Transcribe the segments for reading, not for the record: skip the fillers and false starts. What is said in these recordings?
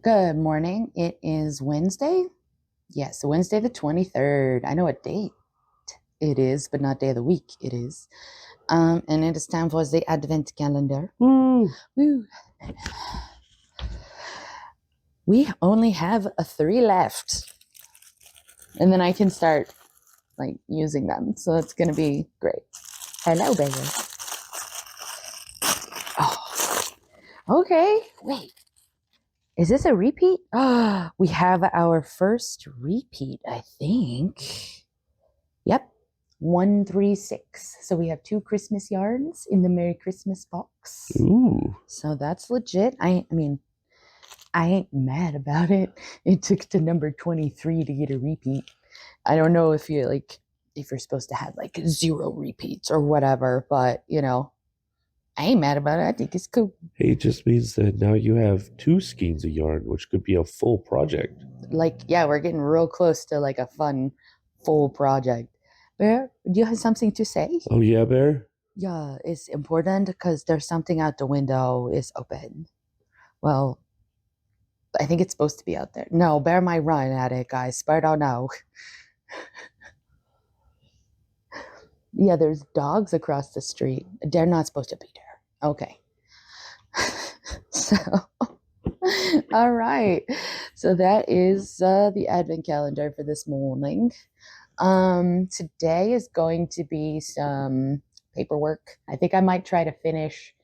Good morning. It is Wednesday. Yes, Wednesday the 23rd. I know what date it is, but not day of the week it is. And it is time for the Advent calendar. Woo! Woo. We only have three left. And then I can start using them. So it's gonna be great. Hello, baby. Oh, okay. Wait. Is this a repeat? We have our first repeat, I think. Yep, 136. So we have two Christmas yarns in the Merry Christmas box. Ooh. So that's legit. I mean, I ain't mad about it. It took to number 23 to get a repeat. I don't know if you're supposed to have zero repeats or whatever, but I ain't mad about it. I think it's cool. Hey, it just means that now you have two skeins of yarn, which could be a full project. Yeah, we're getting real close to a fun full project. Bear, do you have something to say? Oh, yeah, Bear? Yeah, it's important because there's something out the window is open. Well, I think it's supposed to be out there. No, Bear might run at it, guys, but I don't know. Yeah, there's dogs across the street. They're not supposed to be there. Okay. So, all right. So that is the advent calendar for this morning. Today is going to be some paperwork. I think I might try to finish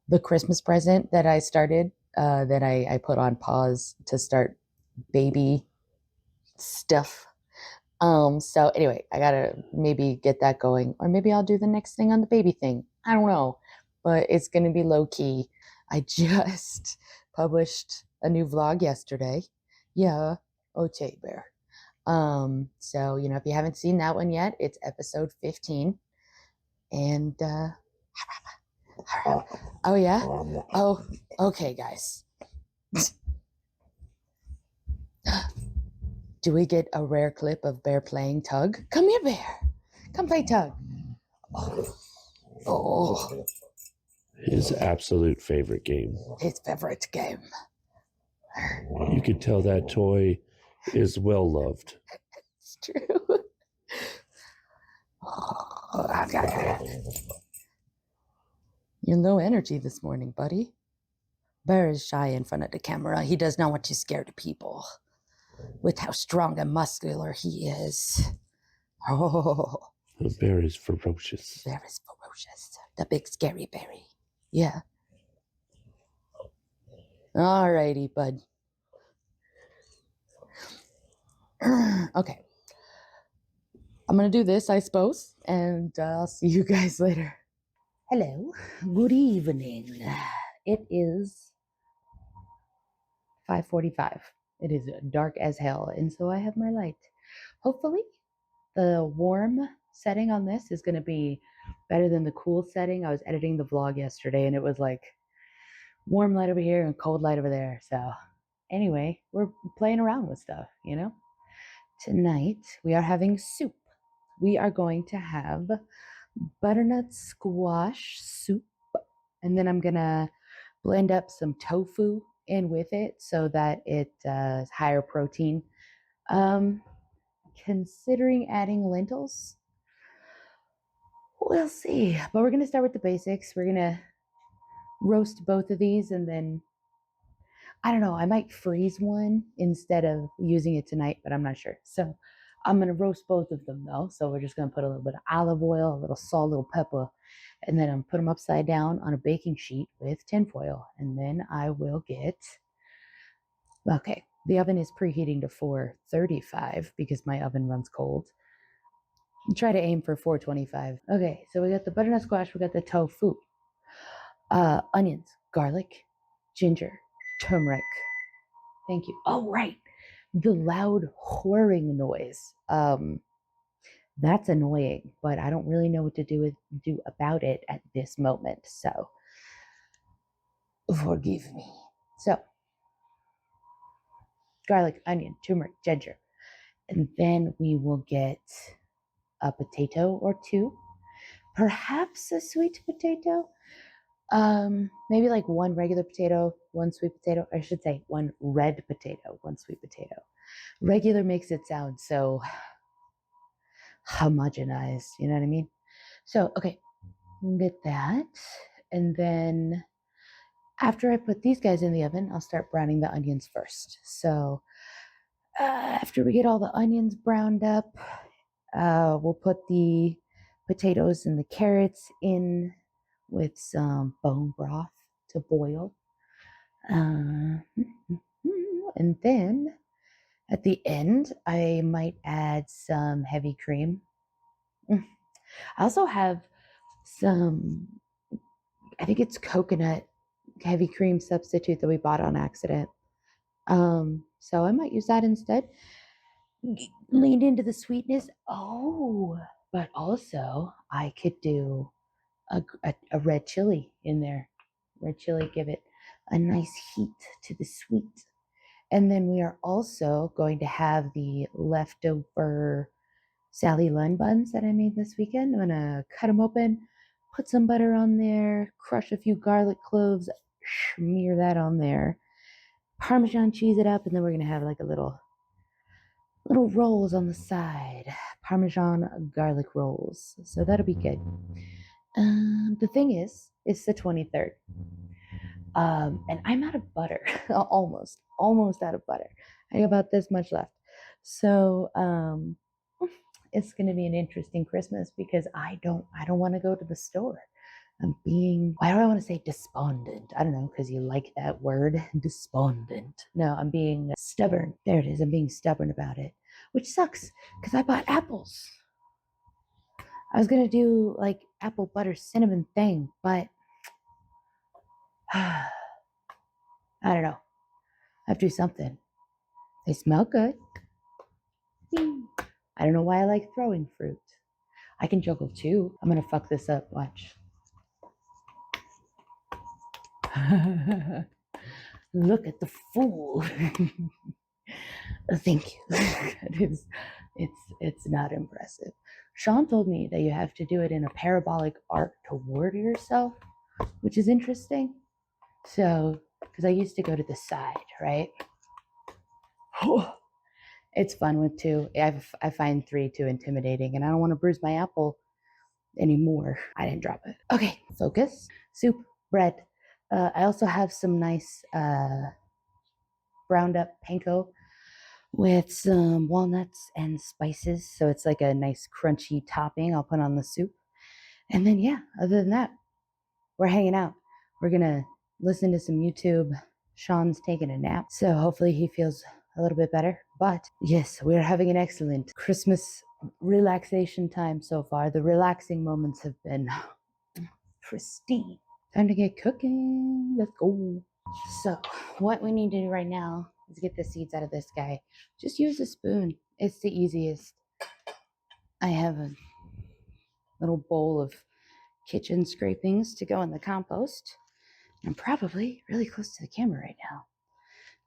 the Christmas present that I started, that I put on pause to start baby stuff. So anyway, I gotta maybe get that going, or maybe I'll do the next thing on the baby thing. I don't know, but it's gonna be low key. I just published a new vlog yesterday. Yeah, Oche Bear. So if you haven't seen that one yet, it's episode 15. And oh yeah? Oh, okay, guys. Do we get a rare clip of Bear playing tug? Come here, Bear. Come play tug. Oh, His absolute favorite game. his favorite game. You can tell that toy is well loved. It's true. You're low energy this morning, buddy. Bear is shy in front of the camera. He does not want to scare the people with how strong and muscular he is. Oh, The bear is ferocious. Bear is ferocious. The big scary berry. Yeah. Alrighty, bud. Okay. I'm going to do this, I suppose, and I'll see you guys later. Hello. Good evening. It is 5:45. It is dark as hell, and so I have my light. Hopefully, the warm setting on this is going to be better than the cool setting. I was editing the vlog yesterday, and it was warm light over here and cold light over there. So, anyway, we're playing around with stuff, Tonight, we are having soup. We are going to have butternut squash soup, and then I'm going to blend up some tofu in with it so that it is higher protein. Considering adding lentils, we'll see. But we're going to start with the basics. We're going to roast both of these, and then I don't know, I might freeze one instead of using it tonight, but I'm not sure. So I'm going to roast both of them though. So we're just going to put a little bit of olive oil, a little salt, a little pepper, and then I'm put them upside down on a baking sheet with tinfoil. And then I will okay, the oven is preheating to 435 because my oven runs cold. Try to aim for 425. Okay, so we got the butternut squash, we got the tofu, onions, garlic, ginger, turmeric. Thank you. Oh, right. The loud whirring noise. That's annoying, but I don't really know what to do about it at this moment. So forgive me. So garlic, onion, turmeric, ginger. And then we will get a potato or two, perhaps a sweet potato. Maybe like one regular potato, one sweet potato. I should say one red potato, one sweet potato. Regular makes it sound so homogenized, you know what I mean? So, okay, get that. And then after I put these guys in the oven, I'll start browning the onions first. So, after we get all the onions browned up, we'll put the potatoes and the carrots in with some bone broth to boil. And then at the end, I might add some heavy cream. I also have some, I think it's coconut heavy cream substitute that we bought on accident. So I might use that instead. Leaned into the sweetness. Oh, but also I could do a red chili in there. Red chili, give it a nice heat to the sweet. And then we are also going to have the leftover Sally Lunn buns that I made this weekend. I'm gonna cut them open, put some butter on there, crush a few garlic cloves, smear that on there, Parmesan cheese it up, and then we're gonna have like a little rolls on the side, Parmesan garlic rolls. So that'll be good. The thing is, it's the 23rd. And I'm out of butter, almost out of butter. I have about this much left. So it's going to be an interesting Christmas because I don't want to go to the store. I'm being, why do I want to say despondent? I don't know, because you like that word, despondent. No, I'm being stubborn. There it is. I'm being stubborn about it, which sucks because I bought apples. I was going to do like apple butter cinnamon thing, but I don't know. I have to do something. They smell good. I don't know why I like throwing fruit. I can juggle too. I'm going to fuck this up. Watch. Look at the fool. Thank you. It's not impressive. Sean told me that you have to do it in a parabolic arc toward yourself, which is interesting. So, because I used to go to the side, right? It's fun with two. I find three too intimidating, and I don't want to bruise my apple anymore. I didn't drop it. Okay, focus. Soup, bread. I also have some nice browned up panko with some walnuts and spices. So it's like a nice crunchy topping I'll put on the soup. And then, yeah, other than that, we're hanging out. We're going to listen to some YouTube. Sean's taking a nap. So hopefully he feels a little bit better. But yes, we're having an excellent Christmas relaxation time so far. The relaxing moments have been pristine. Time to get cooking. Let's go. So what we need to do right now is get the seeds out of this guy. Just use a spoon. It's the easiest. I have a little bowl of kitchen scrapings to go in the compost. I'm probably really close to the camera right now.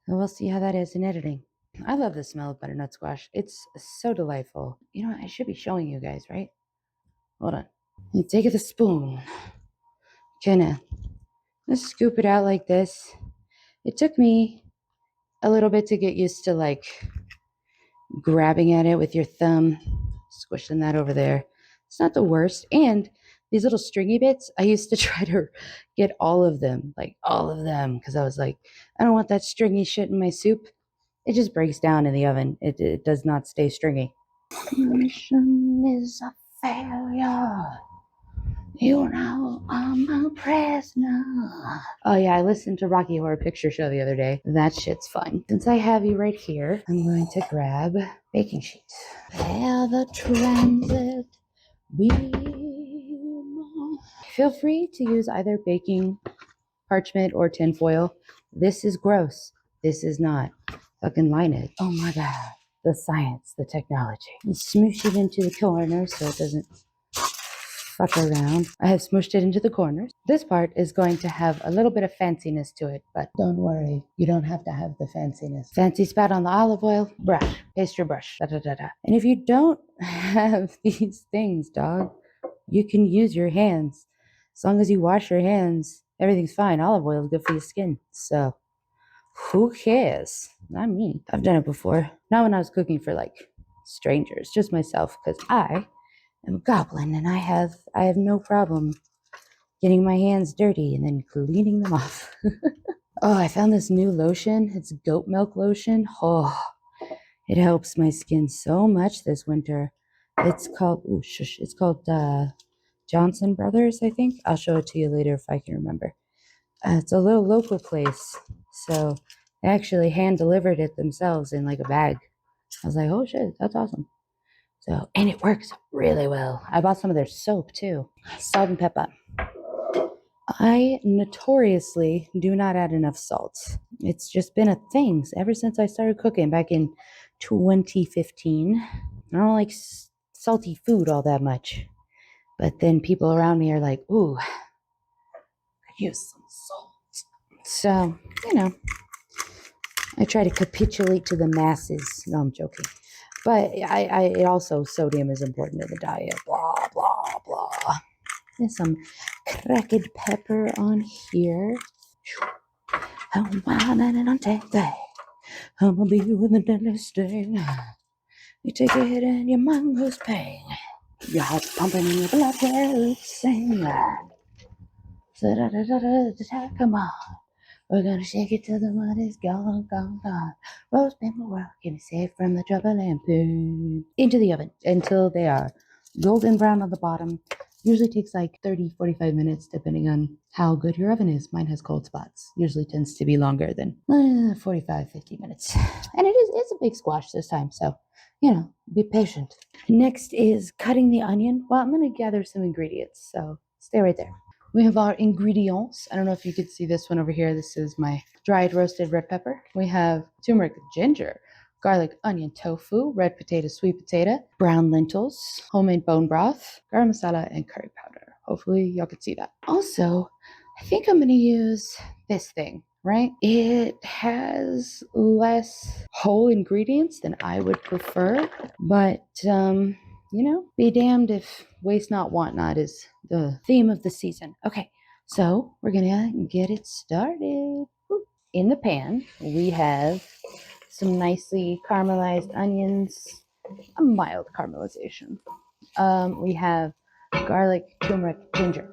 So we'll see how that is in editing. I love the smell of butternut squash. It's so delightful. You know, I should be showing you guys, right? Hold on. You take the spoon. Kinda. Let's scoop it out like this. It took me a little bit to get used to like grabbing at it with your thumb, squishing that over there. It's not the worst. And these little stringy bits, I used to try to get all of them, because I was like, I don't want that stringy shit in my soup. It just breaks down in the oven. It does not stay stringy. Mission is a failure. You know I'm a prisoner. Oh yeah, I listened to Rocky Horror Picture Show the other day. That shit's fun. Since I have you right here, I'm going to grab baking sheets. There the transit beam. Feel free to use either baking parchment or tinfoil. This is gross. This is not. Fucking line it. Oh my god. The science, the technology. And smoosh it into the corner so it doesn't fuck around. I have smooshed it into the corners. This part is going to have a little bit of fanciness to it, but don't worry, you don't have to have the fanciness. Fancy spat on the olive oil, brush, pastry brush, da da da da. And if you don't have these things, dog, you can use your hands. As long as you wash your hands everything's fine. Olive oil is good for your skin. So who cares? Not me. I've done it before. Not when I was cooking for like strangers, just myself, because I am a goblin and I have no problem getting my hands dirty and then cleaning them off. Oh, I found this new lotion. It's goat milk lotion. Oh, it helps my skin so much this winter. It's called, ooh, shush, it's called Johnson Brothers, I think. I'll show it to you later if I can remember. It's a little local place. So they actually hand delivered it themselves in like a bag. I was like, oh shit, that's awesome. So, and it works really well. I bought some of their soap too. Salt and pepper. I notoriously do not add enough salt. It's just been a thing ever since I started cooking back in 2015. I don't like salty food all that much. But then people around me are like, ooh, I could use some salt. So, I try to capitulate to the masses. No, I'm joking. But it also, sodium is important in the diet. Blah, blah, blah. There's some cracked pepper on here. I'm winding on take that. I'm gonna be with the deadly sting. You take a hit and your mind goes bang. Your heart's pumping and your blood will sing. Come on. We're gonna shake it till the money's gone, gone, gone. Rose paper world, keep me safe from the trouble and pain. Into the oven until they are golden brown on the bottom. Usually takes like 30, 45 minutes depending on how good your oven is. Mine has cold spots. Usually tends to be longer than 45, 50 minutes. And it's a big squash this time, so be patient. Next is cutting the onion. Well, I'm gonna gather some ingredients, so stay right there. We have our ingredients. I don't know if you could see this one over here. This is my dried roasted red pepper. We have turmeric, ginger, garlic, onion, tofu, red potato, sweet potato, brown lentils, homemade bone broth, garam masala, and curry powder. Hopefully y'all can see that. Also, I think I'm gonna use this thing, right? It has less whole ingredients than I would prefer, but be damned if waste not, want not is the theme of the season. Okay, so we're gonna get it started. In the pan, we have some nicely caramelized onions, a mild caramelization. We have garlic, turmeric, ginger.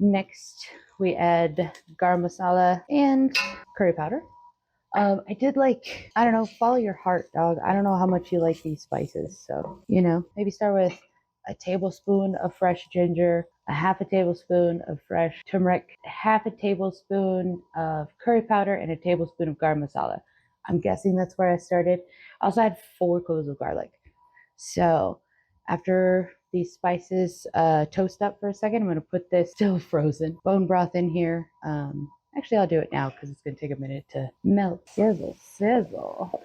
Next, we add garam masala and curry powder. I did I don't know, follow your heart, dog. I don't know how much you like these spices. So, maybe start with a tablespoon of fresh ginger, a half a tablespoon of fresh turmeric, half a tablespoon of curry powder, and a tablespoon of garam masala. I'm guessing that's where I started. I also had 4 cloves of garlic. So after these spices toast up for a second, I'm going to put this still frozen bone broth in here. Actually, I'll do it now because it's going to take a minute to melt. Sizzle, sizzle.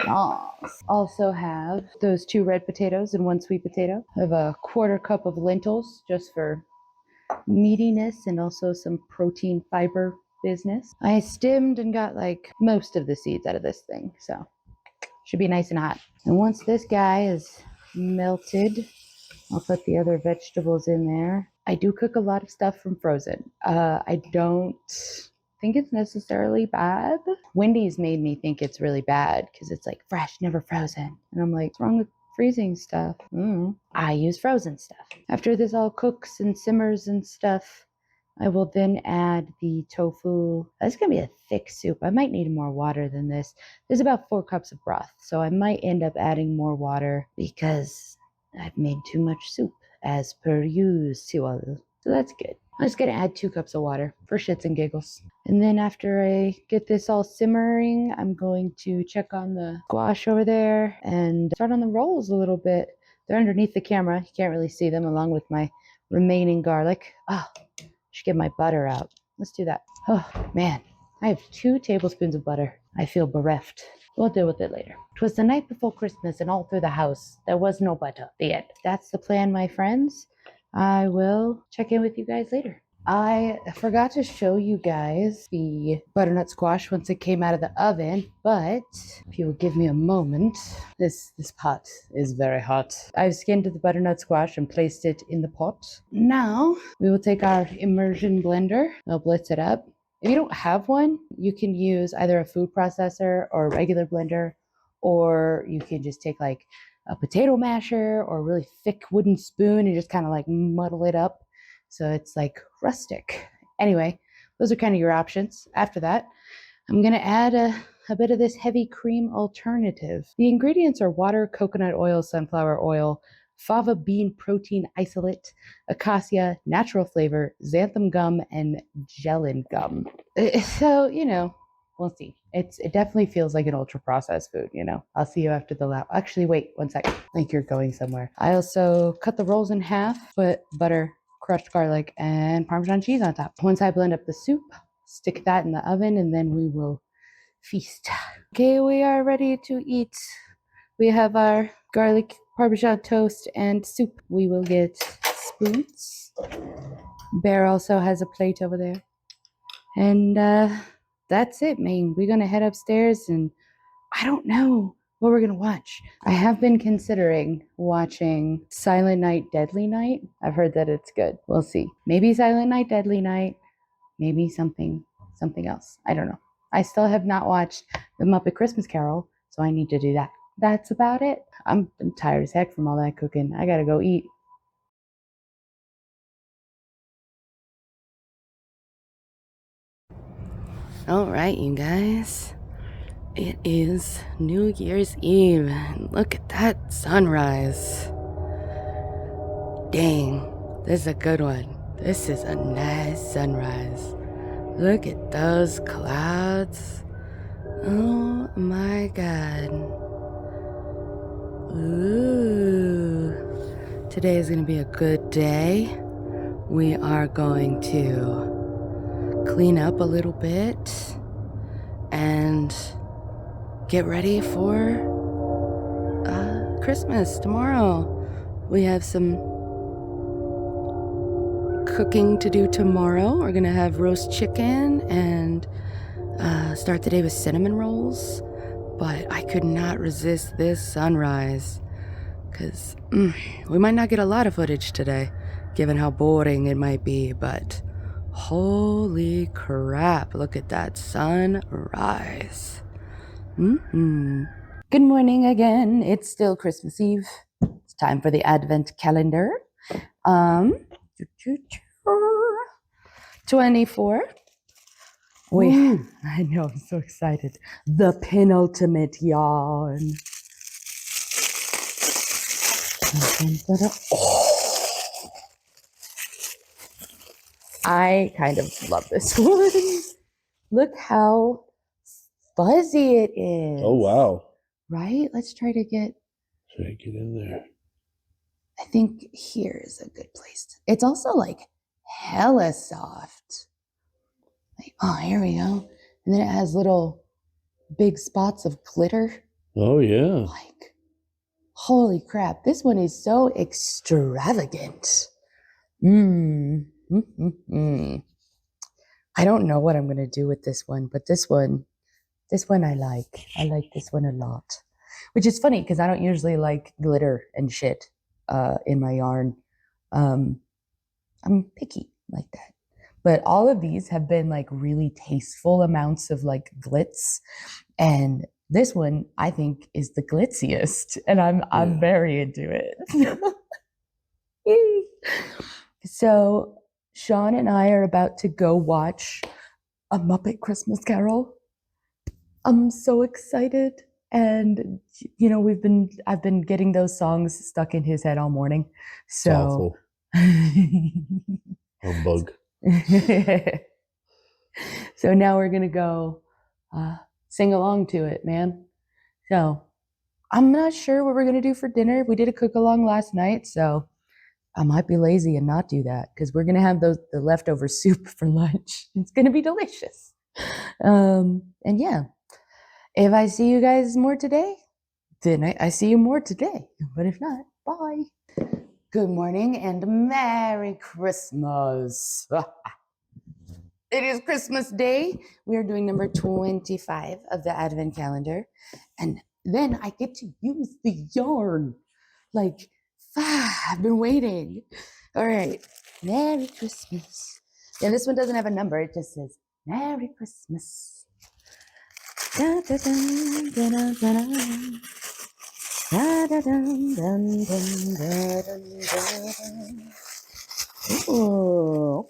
Nice. Also have those 2 red potatoes and 1 sweet potato. I have a 1/4 cup of lentils just for meatiness and also some protein fiber business. I stemmed and got most of the seeds out of this thing, so should be nice and hot. And once this guy is melted, I'll put the other vegetables in there. I do cook a lot of stuff from frozen. I don't think it's necessarily bad. Wendy's made me think it's really bad because it's fresh, never frozen. And I'm like, what's wrong with freezing stuff? I use frozen stuff. After this all cooks and simmers and stuff, I will then add the tofu. It's going to be a thick soup. I might need more water than this. There's about 4 cups of broth, so I might end up adding more water because I've made too much soup as per usual. So that's good. I'm just going to add 2 cups of water for shits and giggles. And then after I get this all simmering, I'm going to check on the squash over there and start on the rolls a little bit. They're underneath the camera. You can't really see them, along with my remaining garlic. Should get my butter out. Let's do that. Oh, man. I have 2 tablespoons of butter. I feel bereft. We'll deal with it later. 'Twas the night before Christmas, and all through the house there was no butter. The end. That's the plan, my friends. I will check in with you guys later. I forgot to show you guys the butternut squash once it came out of the oven, but if you will give me a moment, this pot is very hot. I've skinned the butternut squash and placed it in the pot. Now we will take our immersion blender. I'll blitz it up. If you don't have one, you can use either a food processor or a regular blender, or you can just take like a potato masher or a really thick wooden spoon and just kind of like muddle it up so it's like rustic. Anyway, those are kind of your options. After that, I'm going to add a bit of this heavy cream alternative. The ingredients are water, coconut oil, sunflower oil, fava bean protein isolate, acacia, natural flavor, xanthan gum, and gellan gum. So, we'll see. It definitely feels like an ultra processed food, I'll see you after the lab. Actually, wait 1 second. I think you're going somewhere. I also cut the rolls in half, put butter, crushed garlic, and Parmesan cheese on top. Once I blend up the soup, stick that in the oven, and then we will feast. Okay, we are ready to eat. We have our garlic Parmesan toast and soup. We will get spoons. Bear also has a plate over there. And that's it, man. We're going to head upstairs, and I don't know what we're going to watch. I have been considering watching Silent Night, Deadly Night. I've heard that it's good. We'll see. Maybe Silent Night, Deadly Night. Maybe something else. I don't know. I still have not watched The Muppet Christmas Carol, so I need to do that. That's about it. I'm tired as heck from all that cooking. I gotta go eat. All right, you guys. It is New Year's Eve. Look at that sunrise. Dang, this is a good one. This is a nice sunrise. Look at those clouds. Oh my god. Ooh. Today is going to be a good day. We are going to clean up a little bit and get ready for Christmas tomorrow. We have some cooking to do tomorrow. We're going to have roast chicken and start the day with cinnamon rolls. But I could not resist this sunrise because we might not get a lot of footage today, given how boring it might be, but holy crap, look at that sunrise. Good morning again. It's still Christmas Eve. It's time for the Advent calendar. 24. I know, I'm so excited. The penultimate yarn. I kind of love this one. Look how fuzzy it is. Oh, wow. Right? Let's try to get... Should I get in there? I think here is a good place. It's also like hella soft. Like, oh, here we go. And then it has little big spots of glitter. Oh, yeah. Like, holy crap. This one is so extravagant. I don't know what I'm going to do with this one, but this one I like. I like this one a lot. Which is funny because I don't usually like glitter and shit in my yarn. I'm picky like that. But all of these have been like really tasteful amounts of like glitz. And this one I think is the glitziest. And I'm very into it. So Sean and I are about to go watch A Muppet Christmas Carol. I'm so excited. And I've been getting those songs stuck in his head all morning. So Humbug. So now we're gonna go sing along to it, man. So I'm not sure what we're gonna do for dinner. We did a cook along last night, so I might be lazy and not do that because we're gonna have the leftover soup for lunch. It's gonna be delicious. And yeah, if I see you guys more today, then I see you more today. But if not, bye. Good morning and Merry Christmas. It is Christmas Day. We are doing number 25 of the Advent calendar. And then I get to use the yarn. Like, I've been waiting. All right. Merry Christmas. Yeah, this one doesn't have a number. It just says Merry Christmas. Da, da, dun, da, da, da, da. Da, da, dun, dun, dun, da, dun, da, dun. Ooh,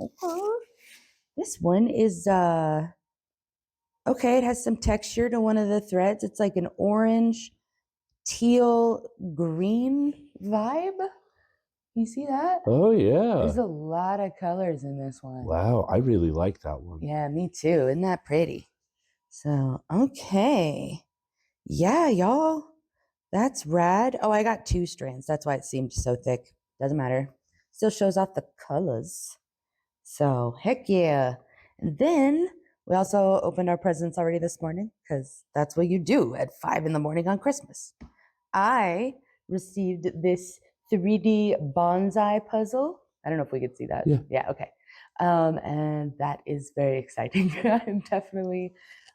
okay. This one is okay, it has some texture to one of the threads. It's like an orange, teal, green vibe. You see that? Oh yeah. There's a lot of colors in this one. Wow, I really like that one. Yeah, me too. Isn't that pretty? So, okay. Yeah, y'all. That's rad. Oh, I got 2 strands. That's why it seemed so thick. Doesn't matter. Still shows off the colors. So, heck yeah. And then we also opened our presents already this morning because that's what you do at 5 in the morning on Christmas. I received this 3D bonsai puzzle. I don't know if we could see that. Yeah. Okay. And that is very exciting. I'm going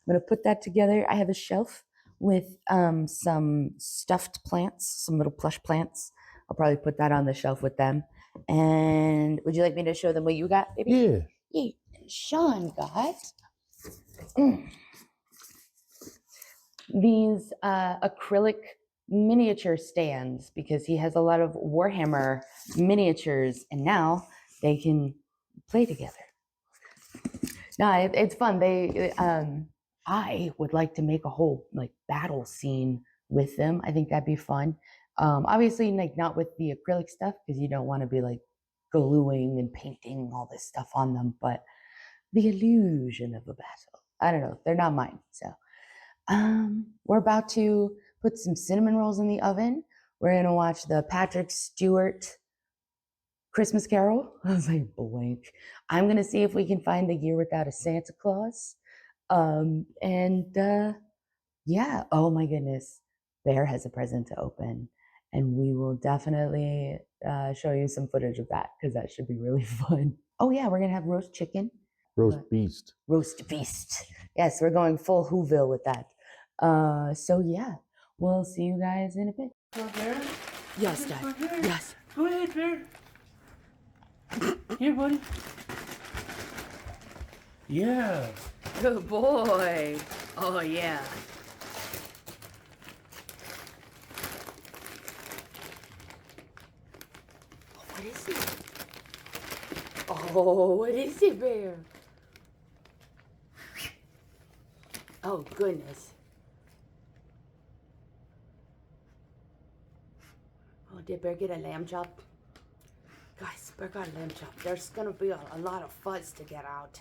to put that together. I have a shelf with some stuffed plants, some little plush plants. I'll probably put that on the shelf with them. And would you like me to show them what you got, baby? Yeah. Yeah. Sean got these acrylic miniature stands because he has a lot of Warhammer miniatures and now they can play together. No, it's fun. I would like to make a whole like battle scene with them. I think that'd be fun. Obviously, like not with the acrylic stuff because you don't want to be like gluing and painting all this stuff on them, but the illusion of a battle. I don't know. They're not mine. So we're about to put some cinnamon rolls in the oven. We're going to watch the Patrick Stewart Christmas Carol. I was like, blank. I'm going to see if we can find The Year Without a Santa Claus. Yeah, oh my goodness. Bear has a present to open. And we will definitely show you some footage of that because that should be really fun. Oh yeah, we're going to have roast chicken. Roast beast. Roast beast. Yes, we're going full Whoville with that. So yeah, we'll see you guys in a bit. Go there. Yes, Dad. Yes. Go ahead, Bear. Here, buddy. Yeah. Good boy. Oh yeah. What is it? Oh, what is it, Bear? Oh goodness. Oh, did Bear get a lamb chop? Guys, Bear got a lamb chop. There's gonna be a lot of fuzz to get out.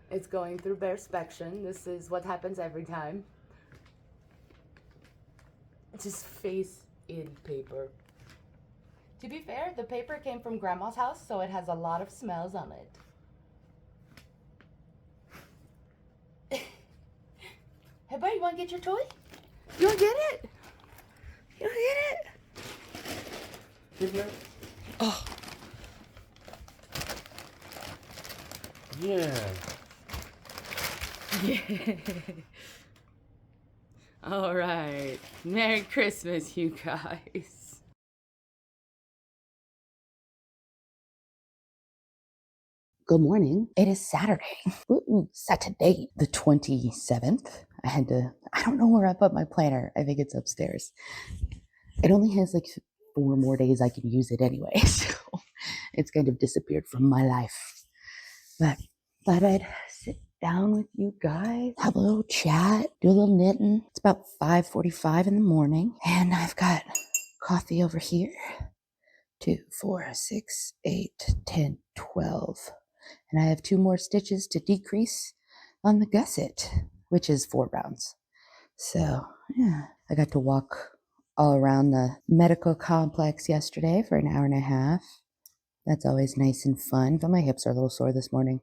It's going through Bearspection. This is what happens every time. Just face in paper. To be fair, the paper came from Grandma's house, so it has a lot of smells on it. Hey, buddy, you want to get your toy? You want to get it? You want to get it? Here, Bear. Oh. Yeah. Yeah. All right. Merry Christmas, you guys. Good morning. It is Saturday. Ooh, Saturday, the 27th. I don't know where I put my planner. I think it's upstairs. It only has like 4 more days I can use it anyway. So it's kind of disappeared from my life. But thought I'd sit down with you guys, have a little chat, do a little knitting. It's about 5:45 in the morning, and I've got coffee over here. 2, 4, 6, 8, 10, 12. And I have 2 more stitches to decrease on the gusset, which is 4 rounds. So, yeah, I got to walk all around the medical complex yesterday for an hour and a half. That's always nice and fun, but my hips are a little sore this morning.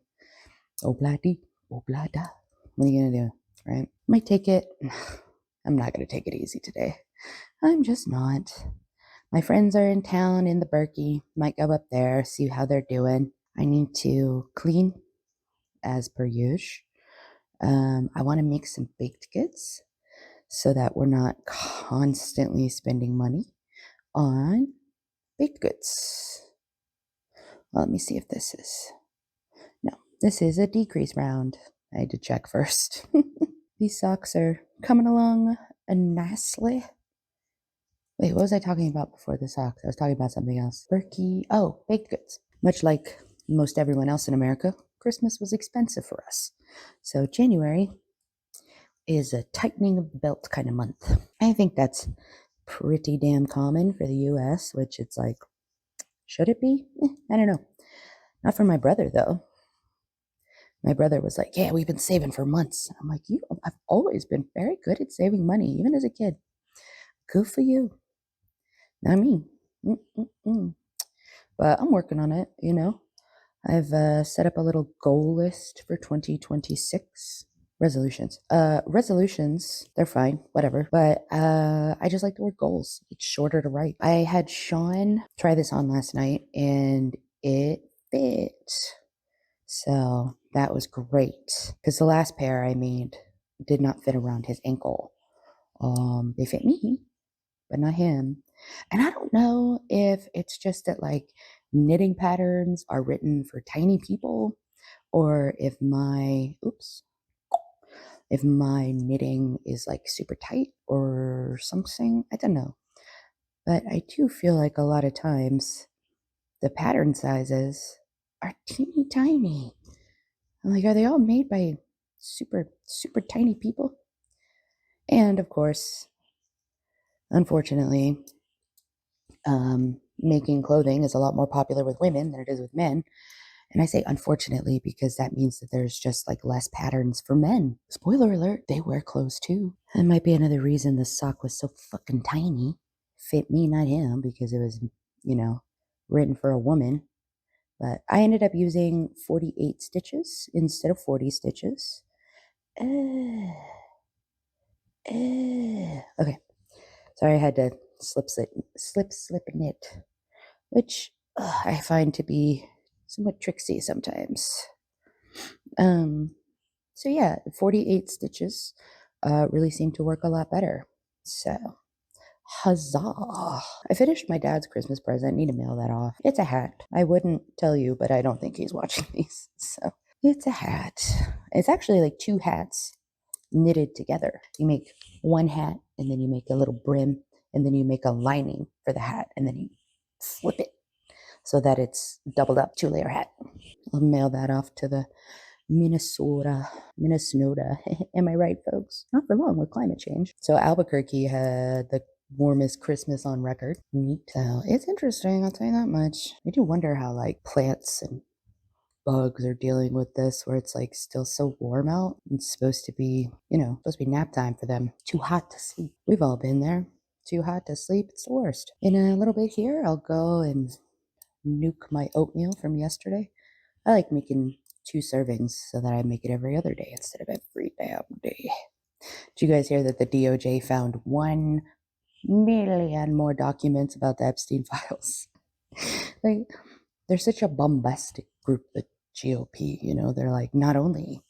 Obladi, oblada. What are you gonna do, right? Might take it. I'm not gonna take it easy today. I'm just not. My friends are in town in the Berkey. Might go up there, see how they're doing. I need to clean as per usual. I want to make some baked goods so that we're not constantly spending money on baked goods. Well, let me see if this is. No, this is a decrease round. I had to check first. These socks are coming along nicely. Wait, what was I talking about before the socks? I was talking about something else. Berkey. Oh, baked goods. Much like most everyone else in America, Christmas was expensive for us. So January is a tightening of the belt kind of month. I think that's pretty damn common for the US, which it's like, should it be? I don't know. Not for my brother, though. My brother was like, yeah, we've been saving for months. I'm like, I've always been very good at saving money, even as a kid. Good for you. Not me. Mm-mm-mm. But I'm working on it, you know. I've set up a little goal list for 2026. Resolutions. Resolutions, they're fine, whatever. But I just like the word goals. It's shorter to write. I had Sean try this on last night and it fit. So that was great. Because the last pair I made did not fit around his ankle. They fit me, but not him. And I don't know if it's just that like knitting patterns are written for tiny people or if my knitting is like super tight or something. I don't know. But I do feel like a lot of times the pattern sizes are teeny tiny. I'm like, are they all made by super, super tiny people? And of course, unfortunately, making clothing is a lot more popular with women than it is with men. And I say unfortunately because that means that there's just like less patterns for men. Spoiler alert, they wear clothes too. That might be another reason the sock was so fucking tiny. Fit me, not him, because it was, written for a woman. But I ended up using 48 stitches instead of 40 stitches. Okay. Sorry, I had to slip knit, which I find to be somewhat tricksy sometimes. So yeah, 48 stitches really seemed to work a lot better. So, huzzah! I finished my dad's Christmas present. Need to mail that off. It's a hat. I wouldn't tell you, but I don't think he's watching these. So, it's a hat. It's actually like two hats knitted together. You make one hat and then you make a little brim and then you make a lining for the hat and then you flip it so that it's doubled up 2-layer hat. I'll mail that off to the Minnesota. Am I right, folks? Not for long with climate change. So Albuquerque had the warmest Christmas on record. Neat. So it's interesting, I'll tell you that much. I do wonder how like plants and bugs are dealing with this where it's like still so warm out. It's supposed to be, supposed to be nap time for them. Too hot to sleep. We've all been there. Too hot to sleep. It's the worst. In a little bit here, I'll go and nuke my oatmeal from yesterday. I like making 2 servings so that I make it every other day instead of every damn day. Did you guys hear that the DOJ found 1 million more documents about the Epstein files? Like, they're such a bombastic group, the GOP. They're like, not only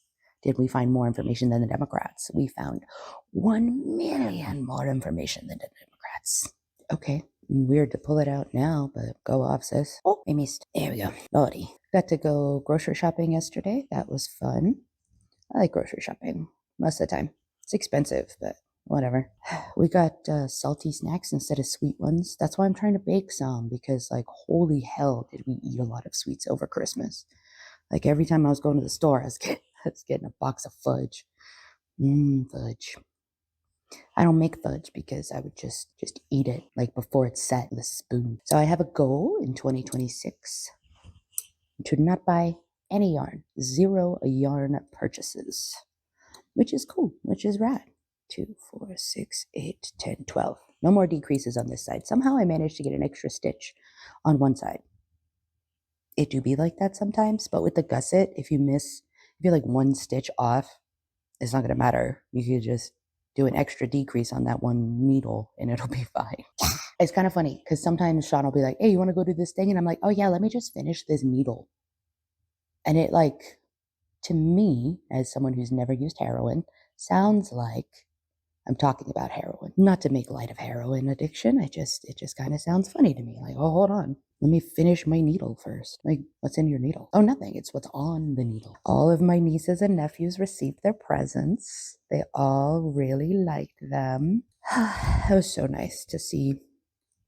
did we find more information than the Democrats, we found 1 million more information than the Democrats. Okay. Weird to pull it out now, but go off, sis. Oh, I missed. There we go. Lordy. Got to go grocery shopping yesterday. That was fun. I like grocery shopping most of the time. It's expensive, but whatever. We got salty snacks instead of sweet ones. That's why I'm trying to bake some because, like, holy hell, did we eat a lot of sweets over Christmas. Like, every time I was going to the store, I was getting a box of fudge. Fudge. I don't make fudge because I would just eat it like before it's set with a spoon. So I have a goal in 2026 to not buy any yarn, 0 yarn purchases, which is cool, which is rad. 2, 4, 6, 8, 10, 12. No more decreases on this side. Somehow I managed to get an extra stitch on one side. it do be like that sometimes. But with the gusset, if you're like one stitch off, it's not gonna matter. You could just do an extra decrease on that one needle and it'll be fine. It's kind of funny because sometimes Sean will be like, "Hey, you want to go do this thing?" And I'm like, "Oh yeah, let me just finish this needle." And it like, to me, as someone who's never used heroin, sounds like I'm talking about heroin. Not to make light of heroin addiction. It just kind of sounds funny to me. Like, oh, hold on. Let me finish my needle first. Like, what's in your needle? Oh, nothing. It's what's on the needle. All of my nieces and nephews received their presents. They all really liked them. It was so nice to see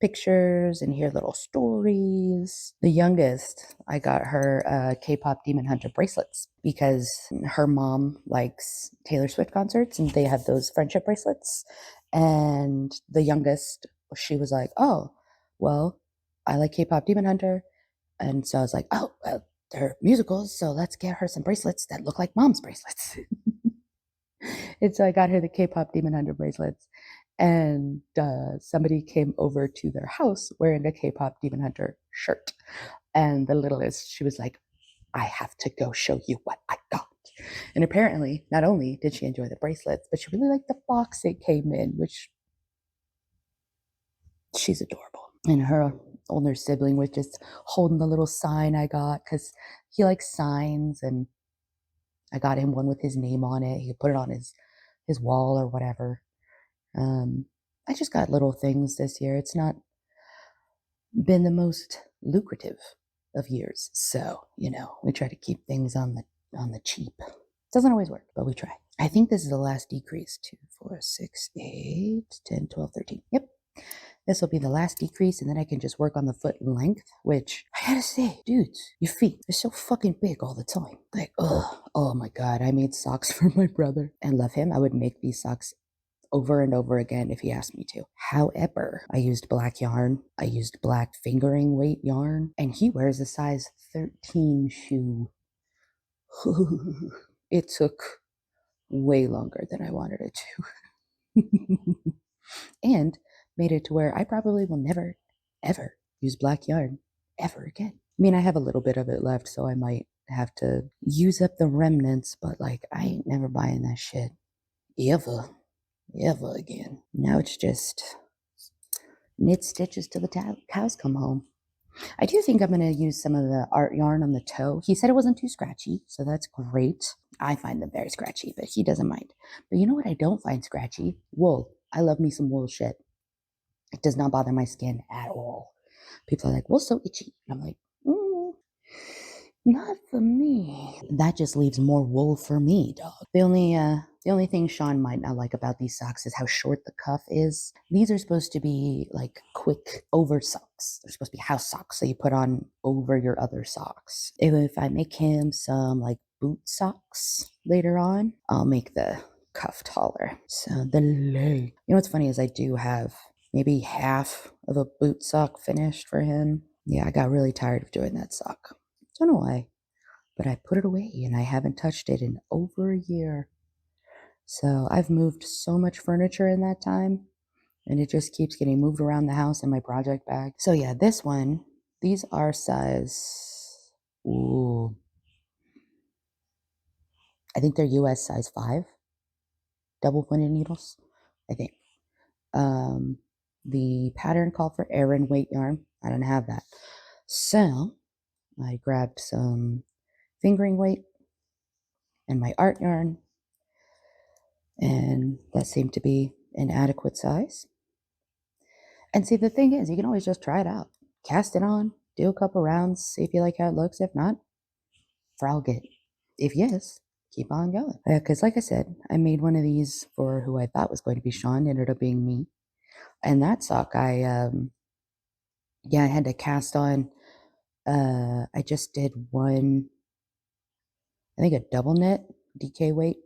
pictures and hear little stories. The youngest, I got her K-pop Demon Hunter bracelets because her mom likes Taylor Swift concerts and they have those friendship bracelets. And the youngest, she was like, "Oh, well, I like K-pop Demon Hunter." And so I was like, "Oh, well, they're musicals, so let's get her some bracelets that look like mom's bracelets." And so I got her the K-pop Demon Hunter bracelets. And somebody came over to their house wearing a K-pop Demon Hunter shirt. And the littlest, she was like, "I have to go show you what I got." And apparently, not only did she enjoy the bracelets, but she really liked the box it came in, which she's adorable. And her older sibling was just holding the little sign I got because he likes signs, and I got him one with his name on it. He could put it on his wall or whatever. Um, I just got little things this year. It's not been the most lucrative of years, so we try to keep things on the cheap. Doesn't always work, but we try. I think this is the last decrease. 2, 4, 6, 8, 10, 12, 13. Yep. This will be the last decrease, and then I can just work on the foot length, which I gotta say, dudes, your feet are so fucking big all the time. Like, oh my God, I made socks for my brother and love him. I would make these socks over and over again if he asked me to. However, I used black yarn, I used black fingering weight yarn, and he wears a size 13 shoe. It took way longer than I wanted it to. And made it to where I probably will never, ever use black yarn ever again. I mean, I have a little bit of it left, so I might have to use up the remnants, but like, I ain't never buying that shit ever again. Now it's just knit stitches till the cows come home. I do think I'm going to use some of the art yarn on the toe. He said it wasn't too scratchy, so that's great. I find them very scratchy, but he doesn't mind. But you know what I don't find scratchy? Wool. I love me some wool shit. It does not bother my skin at all. People are like, "Wool's so itchy." And I'm like, not for me. That just leaves more wool for me, dog. The only thing Sean might not like about these socks is how short the cuff is. These are supposed to be like quick over socks. They're supposed to be house socks, so you put on over your other socks. If I make him some like boot socks later on, I'll make the cuff taller. So the leg. You know what's funny is I do have maybe half of a boot sock finished for him. Yeah, I got really tired of doing that sock. Don't know why, but I put it away and I haven't touched it in over a year. So I've moved so much furniture in that time, and it just keeps getting moved around the house in my project bag. So yeah, these are size, ooh, I think they're US size 5, double pointed needles, I think. The pattern called for Aran weight yarn. I don't have that. So I grabbed some fingering weight and my art yarn, and that seemed to be an adequate size. And see, the thing is, you can always just try it out. Cast it on, do a couple rounds, see if you like how it looks. If not, frog it. If yes, keep on going. Because, like I said, I made one of these for who I thought was going to be Sean, ended up being me. And that sock, I had to cast on. I just did one, I think a double knit DK weight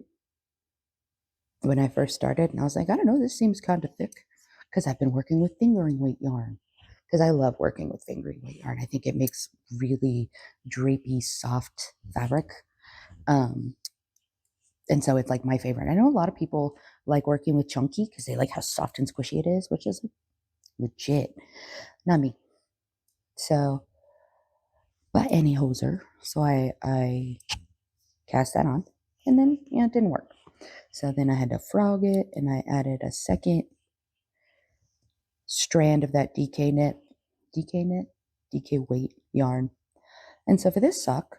when I first started. And I was like, I don't know, this seems kind of thick because I've been working with fingering weight yarn. Because I love working with fingering weight yarn. I think it makes really drapey, soft fabric. And so it's like my favorite. I know a lot of people like working with chunky because they like how soft and squishy it is, which is legit. Not me. So But any hoser. So I cast that on, and then it didn't work. So then I had to frog it, and I added a second strand of that DK weight yarn. And so for this sock,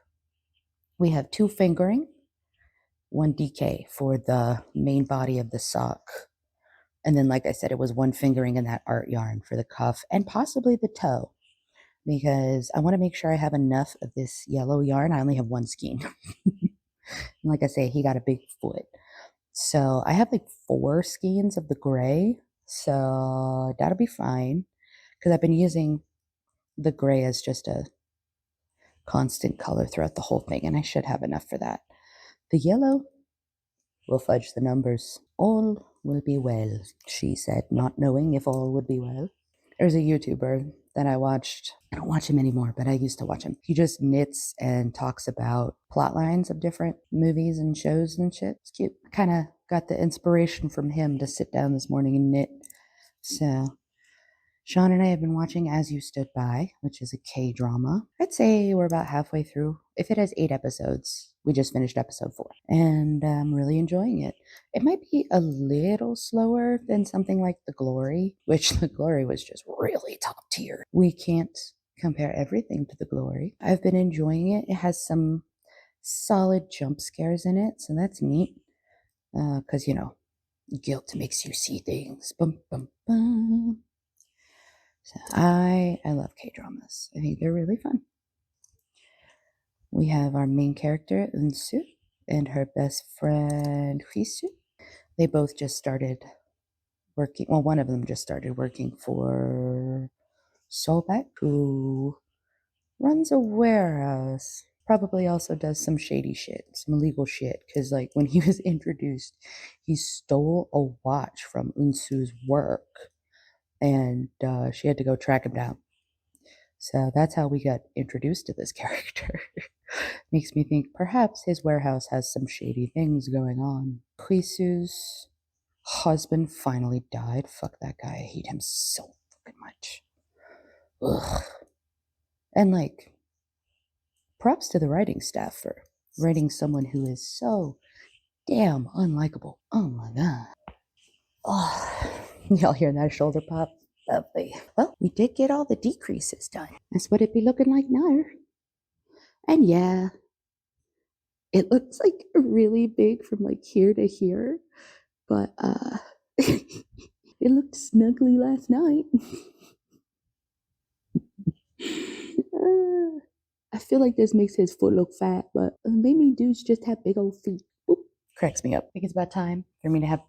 we have 2 fingering, 1 DK for the main body of the sock. And then, like I said, it was 1 fingering in that art yarn for the cuff and possibly the toe, because I want to make sure I have enough of this yellow yarn. I only have 1 skein. And like I say, he got a big foot. So I have like 4 skeins of the gray. So that'll be fine, because I've been using the gray as just a constant color throughout the whole thing, and I should have enough for that. The yellow will fudge the numbers. All will be well, she said, not knowing if all would be well. There's a YouTuber that I watched. I don't watch him anymore, but I used to watch him. He just knits and talks about plot lines of different movies and shows and shit. It's cute. I kind of got the inspiration from him to sit down this morning and knit. So Sean and I have been watching As You Stood By, which is a K-drama. I'd say we're about halfway through. If it has 8 episodes, we just finished episode 4, and I'm really enjoying it. It might be a little slower than something like The Glory, which The Glory was just really top tier. We can't compare everything to The Glory. I've been enjoying it. It has some solid jump scares in it, so that's neat. Because, guilt makes you see things. Bum, bum, bum. So I love K-dramas. I think they're really fun. We have our main character, Unsu, and her best friend, Hisu. They both just started working. Well, one of them just started working for Solbeck, who runs a warehouse. Probably also does some shady shit, some illegal shit. Because, like, when he was introduced, he stole a watch from Unsu's work, and she had to go track him down. So that's how we got introduced to this character. Makes me think perhaps his warehouse has some shady things going on. Kuisu's husband finally died. Fuck that guy. I hate him so fucking much. Ugh. And like, props to the writing staff for writing someone who is so damn unlikable. Oh my god. Oh, y'all hear that shoulder pop? Lovely. Well, we did get all the decreases done. That's what it be looking like now. And yeah, it looks like really big from like here to here, but it looked snuggly last night. I feel like this makes his foot look fat, but maybe dudes just have big old feet. Oop, cracks me up. I think it's about time for me to have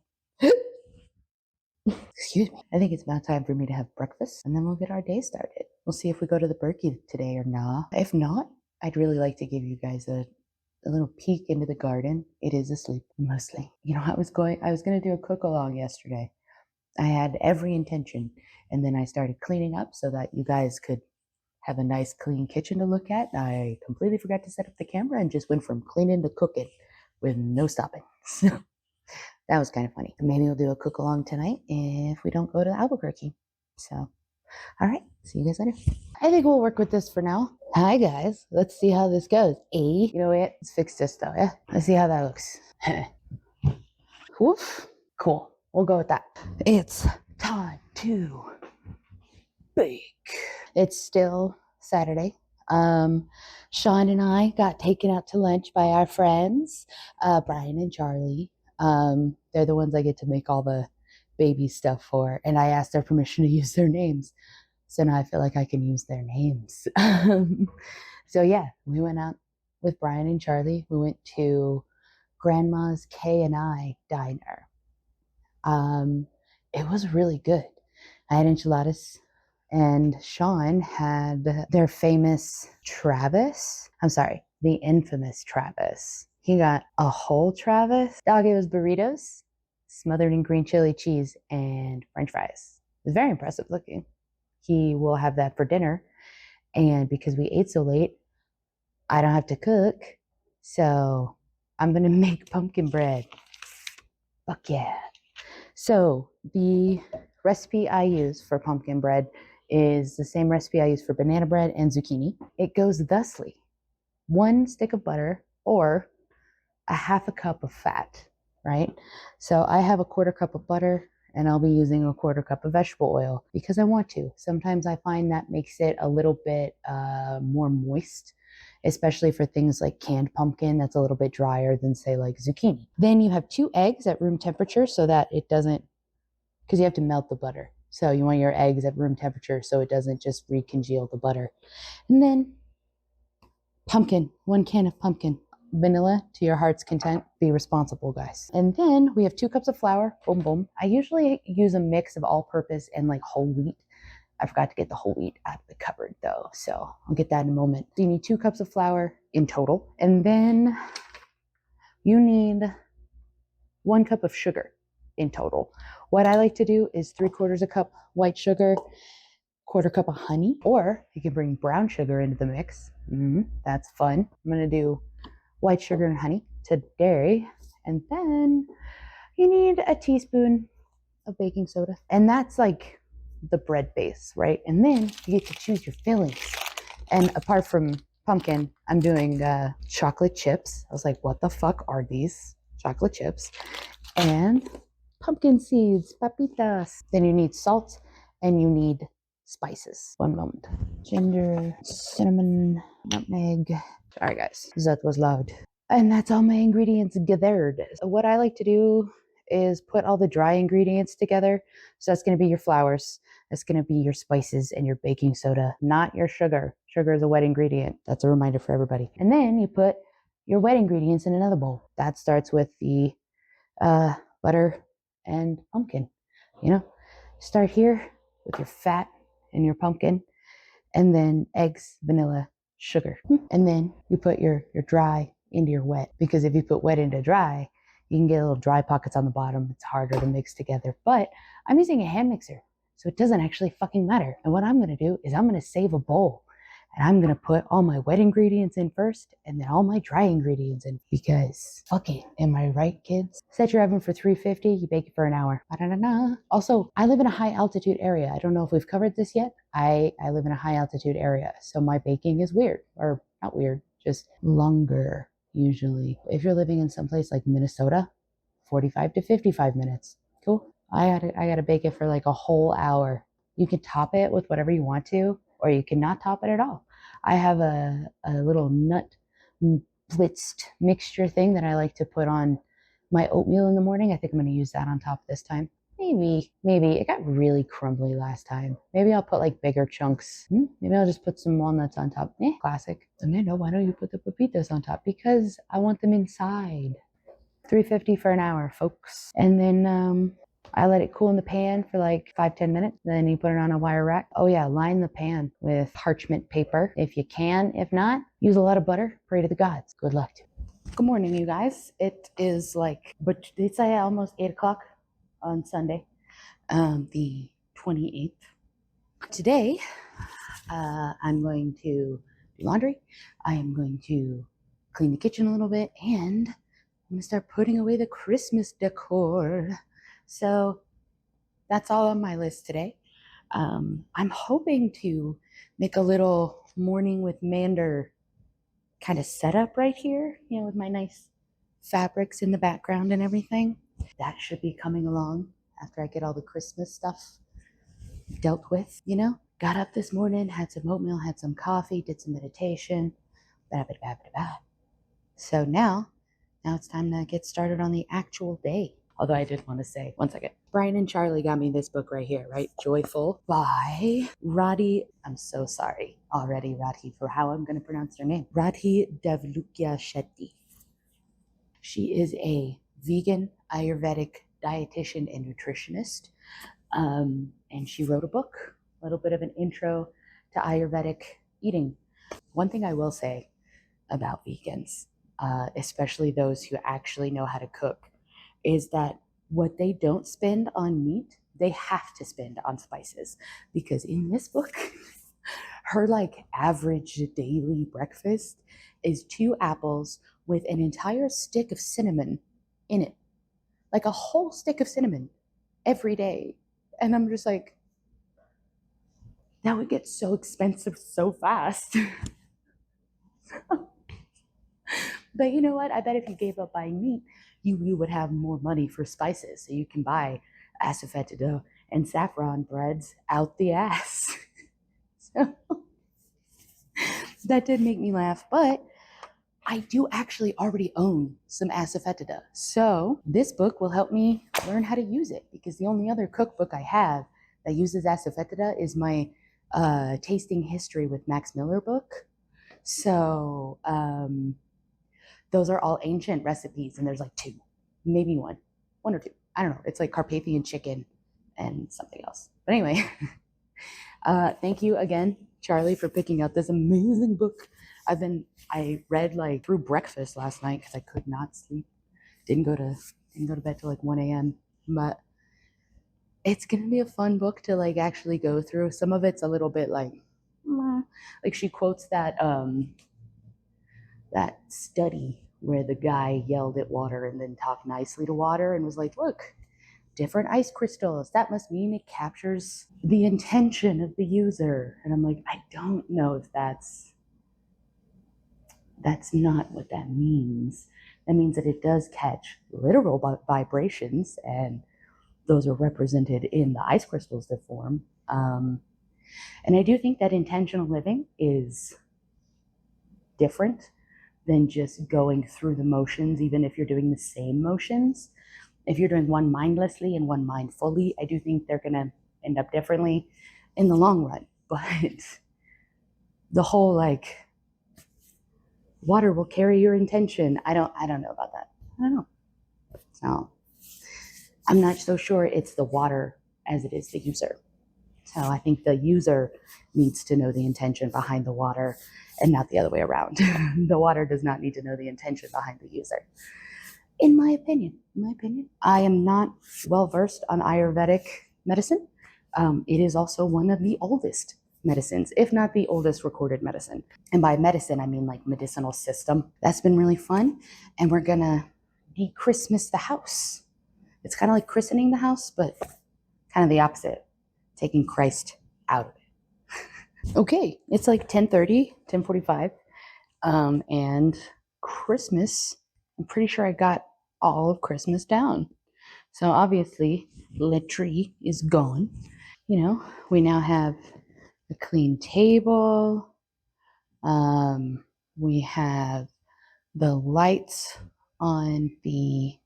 excuse me. I think it's about time for me to have breakfast, and then we'll get our day started. We'll see if we go to the Berkey today or not. If not, I'd really like to give you guys a little peek into the garden. It is asleep mostly. I was going to do a cook along yesterday. I had every intention, and then I started cleaning up so that you guys could have a nice clean kitchen to look at. I completely forgot to set up the camera and just went from cleaning to cooking with no stopping. So that was kind of funny. Maybe we'll do a cook along tonight if we don't go to Albuquerque. So, all right, see you guys later. I think we'll work with this for now. Hi guys, let's see how this goes. You know what? Let's fix this though, yeah? Let's see how that looks. Woof. Cool. We'll go with that. It's time to bake. It's still Saturday. Sean and I got taken out to lunch by our friends, Brian and Charlie. They're the ones I get to make all the baby stuff for, and I asked their permission to use their names. So now I feel like I can use their names. So yeah, we went out with Brian and Charlie. We went to Grandma's K&I diner. It was really good. I had enchiladas, and Sean had their famous Travis. I'm sorry, the infamous Travis. He got a whole Travis. Dog, it was burritos, smothered in green chili cheese and French fries. It was very impressive looking. He will have that for dinner. And because we ate so late, I don't have to cook. So I'm going to make pumpkin bread. Fuck yeah. So the recipe I use for pumpkin bread is the same recipe I use for banana bread and zucchini. It goes thusly: 1 stick of butter or a half a cup of fat, right? So I have a 1/4 cup of butter and I'll be using a 1/4 cup of vegetable oil because I want to. Sometimes I find that makes it a little bit more moist, especially for things like canned pumpkin that's a little bit drier than, say, like zucchini. Then you have 2 eggs at room temperature so that it doesn't, because you have to melt the butter. So you want your eggs at room temperature so it doesn't just recongeal the butter. And then pumpkin, 1 can of pumpkin. Vanilla to your heart's content. Be responsible, guys. And then we have 2 cups of flour. Boom, boom. I usually use a mix of all purpose and like whole wheat. I forgot to get the whole wheat out of the cupboard though, so I'll get that in a moment. So you need 2 cups of flour in total. And then you need 1 cup of sugar in total. What I like to do is 3/4 a cup white sugar, 1/4 cup of honey, or you can bring brown sugar into the mix. That's fun. I'm gonna do white sugar and honey today. And then you need a teaspoon of baking soda. And that's like the bread base, right? And then you get to choose your fillings. And apart from pumpkin, I'm doing chocolate chips. I was like, what the fuck are these chocolate chips? And pumpkin seeds, papitas. Then you need salt and you need spices. One moment. Ginger, cinnamon, nutmeg. Sorry, guys, that was loud. And that's all my ingredients gathered. So what I like to do is put all the dry ingredients together. So that's going to be your flours, that's going to be your spices and your baking soda, not your sugar. Sugar is a wet ingredient. That's a reminder for everybody. And then you put your wet ingredients in another bowl. That starts with the butter and pumpkin. You know, start here with your fat and your pumpkin, and then eggs, vanilla, sugar. And then you put your dry into your wet, because if you put wet into dry, you can get little dry pockets on the bottom. It's harder to mix together. But I'm using a hand mixer, so it doesn't actually fucking matter. And what I'm going to do is I'm going to save a bowl. And I'm going to put all my wet ingredients in first and then all my dry ingredients in, because fuck it. Am I right, kids? Set your oven for 350, you bake it for an hour. Ba-da-da-da. Also, I live in a high altitude area. I don't know if we've covered this yet. I live in a high altitude area, so my baking is weird, or not weird, just longer usually. If you're living in some place like Minnesota, 45 to 55 minutes. Cool. I gotta bake it for like a whole hour. You can top it with whatever you want to, or you can not top it at all. I have a little nut blitzed mixture thing that I like to put on my oatmeal in the morning. I think I'm going to use that on top this time. Maybe. It got really crumbly last time. Maybe I'll put like bigger chunks. Maybe I'll just put some walnuts on top. Classic. Amanda, why don't you put the pepitas on top? Because I want them inside. 350 for an hour, folks. And then I let it cool in the pan for like 5-10 minutes. Then you put it on a wire rack. Oh yeah, line the pan with parchment paper if you can. If not, use a lot of butter. Pray to the gods. Good luck to you. Good morning, you guys. It is but it's almost 8 o'clock on Sunday, the 28th. Today, I'm going to do laundry. I am going to clean the kitchen a little bit, and I'm going to start putting away the Christmas decor. So that's all on my list today. I'm hoping to make a little morning with Mander kind of setup right here, with my nice fabrics in the background and everything. That should be coming along after I get all the Christmas stuff dealt with, Got up this morning, had some oatmeal, had some coffee, did some meditation. So now it's time to get started on the actual day. Although I did want to say, one second, Brian and Charlie got me this book right here, right? Joyful by Radhi. I'm so sorry already, Radhi, for how I'm going to pronounce her name. Radhi Devlukia Shetty. She is a vegan Ayurvedic dietitian and nutritionist. And she wrote a book, a little bit of an intro to Ayurvedic eating. One thing I will say about vegans, especially those who actually know how to cook, is that what they don't spend on meat, they have to spend on spices. Because in this book, her average daily breakfast is 2 apples with an entire stick of cinnamon in it. Like a whole stick of cinnamon every day. And I'm just like, that would get so expensive so fast. But you know what? I bet if you gave up buying meat, you would have more money for spices. So you can buy asafoetida and saffron breads out the ass. So that did make me laugh. But I do actually already own some asafoetida. So this book will help me learn how to use it, because the only other cookbook I have that uses asafoetida is my Tasting History with Max Miller book. So those are all ancient recipes, and there's like two, maybe one or two. I don't know. It's like Carpathian chicken and something else. But anyway, thank you again, Charlie, for picking out this amazing book. I read like through breakfast last night because I could not sleep. Didn't go to bed till like 1 a.m. But it's gonna be a fun book to like actually go through. Some of it's a little bit like she quotes that study where the guy yelled at water and then talked nicely to water and was like, look, different ice crystals. That must mean it captures the intention of the user. And I'm like, I don't know if that's not what that means. That means that it does catch literal vibrations, and those are represented in the ice crystals that form. And I do think that intentional living is different than just going through the motions, even if you're doing the same motions. If you're doing one mindlessly and one mindfully, I do think they're going to end up differently in the long run. But the whole like water will carry your intention, I don't know about that. I don't know. So I'm not so sure it's the water as it is the user. So I think the user needs to know the intention behind the water and not the other way around. The water does not need to know the intention behind the user. In my opinion, I am not well versed on Ayurvedic medicine. It is also one of the oldest medicines, if not the oldest recorded medicine. And by medicine, I mean like medicinal system. That's been really fun. And we're gonna de-Christmas the house. It's kind of like christening the house, but kind of the opposite, taking Christ out of it. Okay, it's like 10:30, 10:45, and Christmas, I'm pretty sure I got all of Christmas down. So obviously, the tree is gone. You know, we now have a clean table. We have the lights on the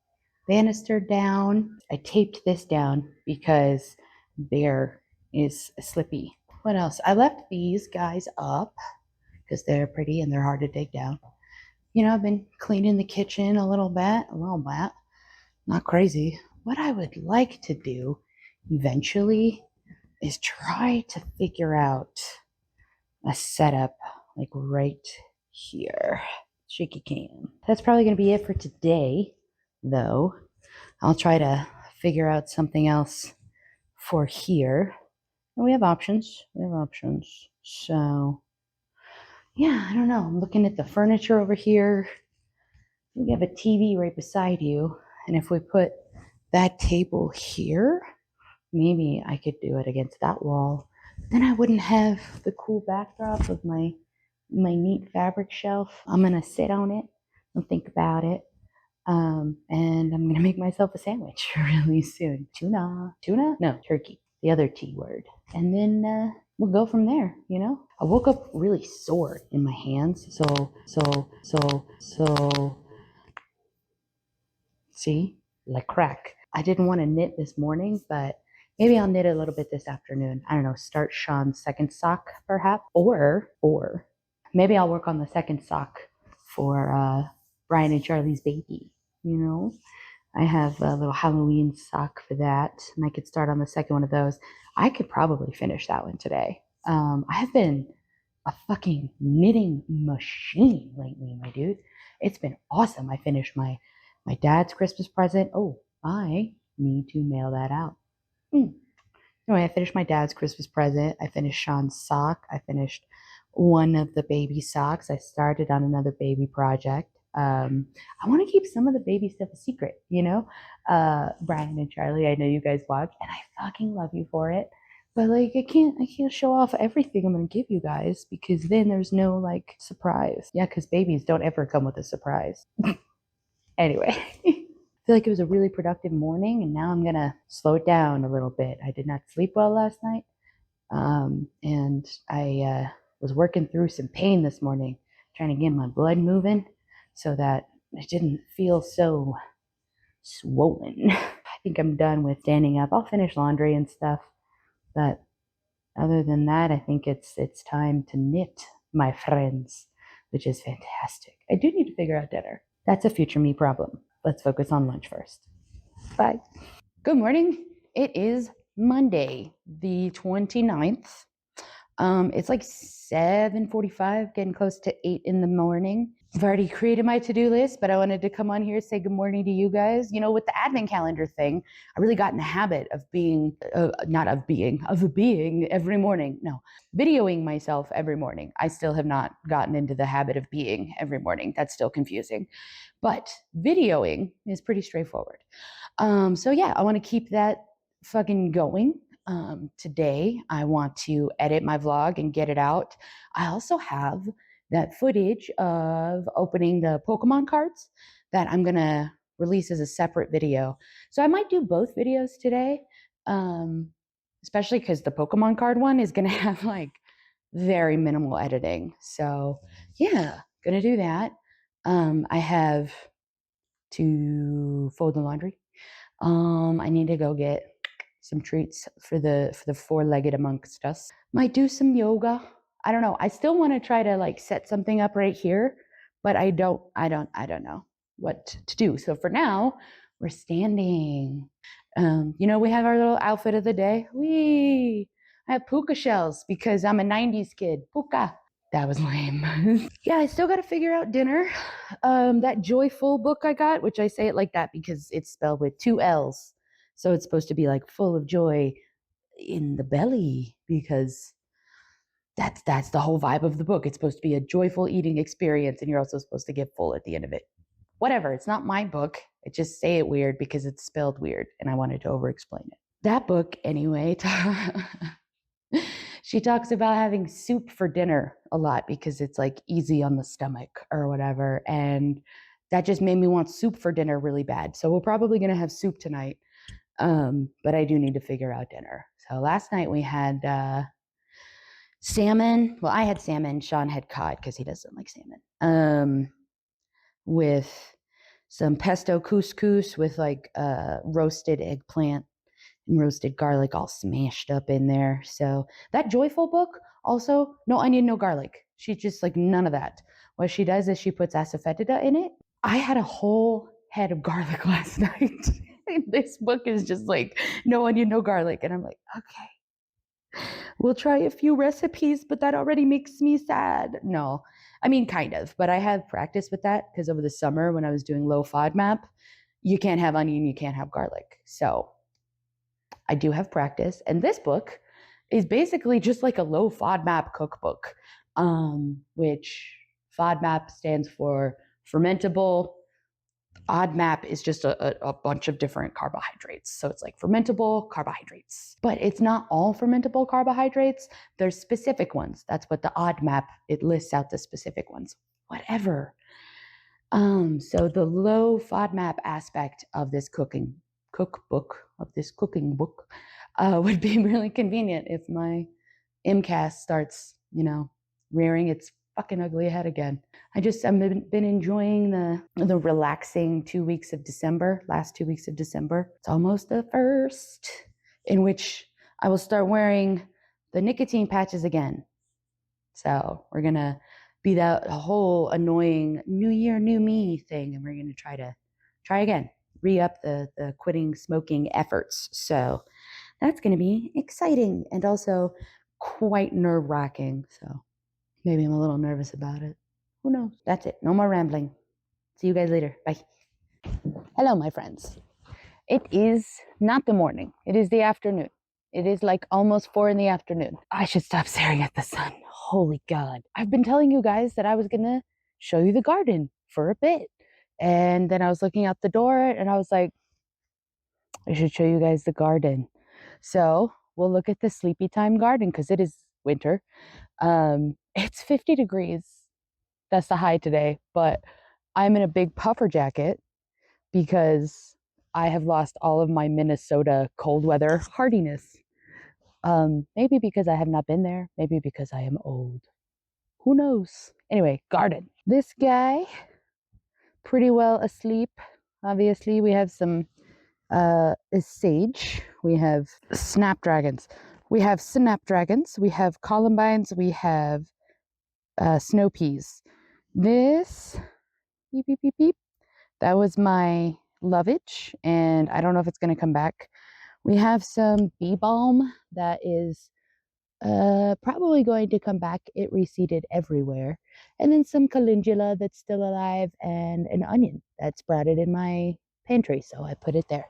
banister down. I taped this down because Bear is slippy. What else? I left these guys up because they're pretty and they're hard to dig down. You know, I've been cleaning the kitchen a little bit. Not crazy. What I would like to do eventually is try to figure out a setup like right here. Shaky cam. That's probably going to be it for today, though. I'll try to figure out something else for here. And we have options. So, yeah, I don't know. I'm looking at the furniture over here. We have a TV right beside you. And if we put that table here, maybe I could do it against that wall. Then I wouldn't have the cool backdrop of my neat fabric shelf. I'm gonna sit on it and think about it. And I'm gonna make myself a sandwich really soon. Tuna? No, turkey. The other T word. And then we'll go from there, you know? I woke up really sore in my hands. So, see? Like crack. I didn't want to knit this morning, but maybe I'll knit a little bit this afternoon. I don't know, start Sean's second sock perhaps. Or maybe I'll work on the second sock for Brian and Charlie's baby, you know? I have a little Halloween sock for that, and I could start on the second one of those. I could probably finish that one today. I have been a fucking knitting machine lately, my dude. It's been awesome. I finished my dad's Christmas present. Oh, I need to mail that out. Anyway, I finished my dad's Christmas present. I finished Sean's sock. I finished one of the baby socks. I started on another baby project. I want to keep some of the baby stuff a secret, you know? Brian and Charlie, I know you guys watch, and I fucking love you for it. But like I can't show off everything I'm gonna give you guys because then there's no like surprise. Yeah, because babies don't ever come with a surprise. Anyway, I feel like it was a really productive morning, and now I'm gonna slow it down a little bit. I did not sleep well last night, and I was working through some pain this morning, trying to get my blood moving so that it didn't feel so swollen. I think I'm done with standing up. I'll finish laundry and stuff, but other than that, I think it's time to knit, my friends, which is fantastic. I do need to figure out dinner. That's a future me problem. Let's focus on lunch first. Bye. Good morning. It is Monday, the 29th. It's like 7:45, getting close to 8 in the morning. I've already created my to-do list, but I wanted to come on here, say good morning to you guys. You know, with the advent calendar thing, I really got in the habit of being, of being every morning. No, videoing myself every morning. I still have not gotten into the habit of being every morning. That's still confusing. But videoing is pretty straightforward. So yeah, I want to keep that fucking going. Today, I want to edit my vlog and get it out. I also have that footage of opening the Pokemon cards that I'm going to release as a separate video. So I might do both videos today, especially because the Pokemon card one is going to have like very minimal editing. So yeah, going to do that. I have to fold the laundry. I need to go get some treats for the four-legged amongst us. Might do some yoga. I don't know. I still want to try to like set something up right here, but I don't know what to do. So for now, we're standing. We have our little outfit of the day. I have puka shells because I'm a 90s kid. Puka. That was lame. Yeah, I still got to figure out dinner. That Joyful book I got, which I say it like that because it's spelled with two L's. So it's supposed to be like full of joy in the belly because that's the whole vibe of the book. It's supposed to be a joyful eating experience, and you're also supposed to get full at the end of it. Whatever, it's not my book. I just say it weird because it's spelled weird, and I wanted to over-explain it. That book, anyway, she talks about having soup for dinner a lot because it's like easy on the stomach or whatever. And that just made me want soup for dinner really bad. So we're probably going to have soup tonight. But I do need to figure out dinner. So last night we had salmon. Well, I had salmon. Sean had cod because he doesn't like salmon. With some pesto couscous with like roasted eggplant and roasted garlic all smashed up in there. So that Joyful book, also no onion, no garlic. She just like none of that. What she does is she puts asafoetida in it. I had a whole head of garlic last night. This book is just like no onion, no garlic. And I'm like, okay, we'll try a few recipes, but that already makes me sad. No, I mean, kind of, but I have practice with that because over the summer when I was doing low FODMAP, you can't have onion, you can't have garlic. So I do have practice. And this book is basically just like a low FODMAP cookbook, which FODMAP stands for fermentable. ODMAP is just a bunch of different carbohydrates. So it's like fermentable carbohydrates. But it's not all fermentable carbohydrates. There's specific ones. That's what the ODMAP, it lists out the specific ones. Whatever. So the low FODMAP aspect of this cooking book would be really convenient if my MCAS starts, rearing its fucking ugly head again. I've been enjoying the relaxing 2 weeks of December, last 2 weeks of December. It's almost the first, in which I will start wearing the nicotine patches again. So we're gonna be that whole annoying new year, new me thing, and we're gonna try again, re-up the quitting smoking efforts. So that's gonna be exciting and also quite nerve-wracking. So maybe I'm a little nervous about it. Who knows? That's it. No more rambling. See you guys later. Bye. Hello, my friends. It is not the morning. It is the afternoon. It is like almost 4 in the afternoon. I should stop staring at the sun. Holy God. I've been telling you guys that I was going to show you the garden for a bit. And then I was looking out the door and I was like, I should show you guys the garden. So we'll look at the sleepy time garden because it is winter. It's 50 degrees. That's the high today, but I'm in a big puffer jacket because I have lost all of my Minnesota cold weather hardiness. Maybe because I have not been there, maybe because I am old. Who knows? Anyway, garden. This guy, pretty well asleep. Obviously, we have some sage. We have snapdragons. We have snapdragons. We have columbines. We have snow peas. This, beep, beep, beep, beep. That was my lovage, and I don't know if it's going to come back. We have some bee balm that is probably going to come back. It reseeded everywhere. And then some calendula that's still alive, and an onion that sprouted in my pantry, so I put it there.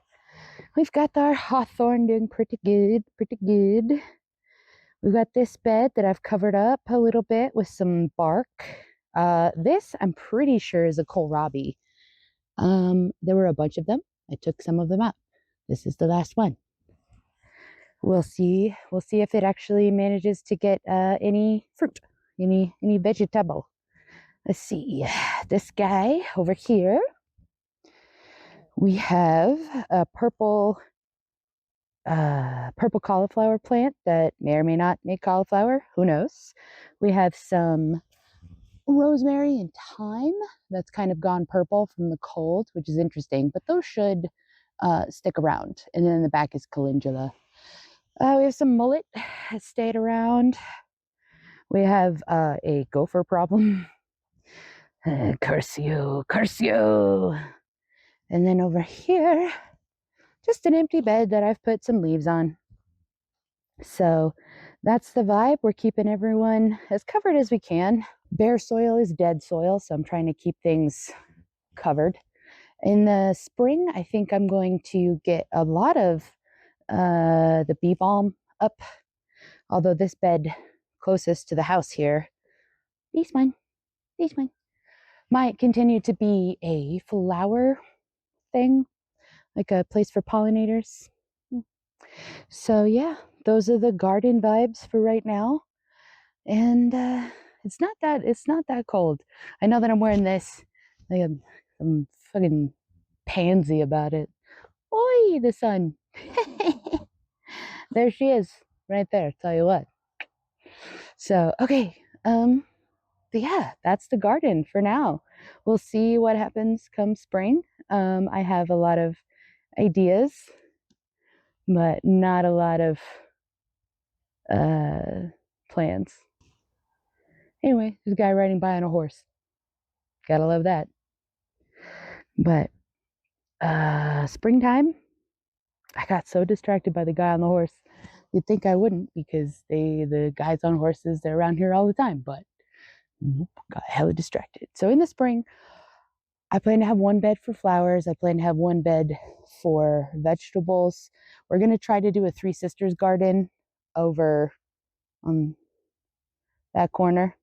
We've got our hawthorn doing pretty good, pretty good. We've got this bed that I've covered up a little bit with some bark. This I'm pretty sure is a kohlrabi. There were a bunch of them. I took some of them out. This is the last one. We'll see. We'll see if it actually manages to get any fruit, any vegetable. Let's see. This guy over here. We have a purple cauliflower plant that may or may not make cauliflower. Who knows? We have some rosemary and thyme that's kind of gone purple from the cold, which is interesting, but those should stick around. And then in the back is calendula. We have some mullet that stayed around. We have a gopher problem. Curse you, curse you. And then over here, just an empty bed that I've put some leaves on. So that's the vibe. We're keeping everyone as covered as we can. Bare soil is dead soil, so I'm trying to keep things covered. In the spring, I think I'm going to get a lot of the bee balm up, although this bed closest to the house here, these mine, might continue to be a flower thing, like a place for pollinators. So yeah, those are the garden vibes for right now. And it's not that cold. I know that I'm wearing this, like I'm fucking pansy about it. Oi, the sun. There she is, right there, tell you what. So okay, but yeah, that's the garden for now. We'll see what happens come spring. I have a lot of ideas, but not a lot of plans. Anyway, there's a guy riding by on a horse. Gotta love that. But springtime, I got so distracted by the guy on the horse. You'd think I wouldn't, because the guys on horses, they're around here all the time, but nope, got hella distracted. So in the spring, I plan to have one bed for flowers. I plan to have one bed for vegetables. We're going to try to do a Three Sisters garden over on that corner.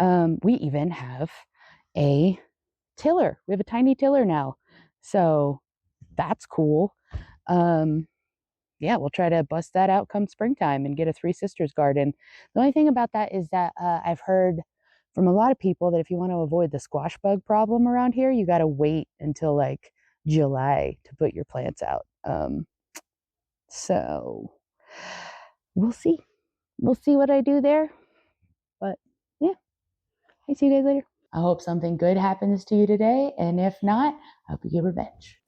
We even have a tiller. We have a tiny tiller now. So that's cool. Yeah, we'll try to bust that out come springtime and get a Three Sisters garden. The only thing about that is that I've heard from a lot of people that if you want to avoid the squash bug problem around here, you got to wait until like July to put your plants out. So we'll see. We'll see what I do there. But yeah, I'll see you guys later. I hope something good happens to you today. And if not, I hope you get revenge.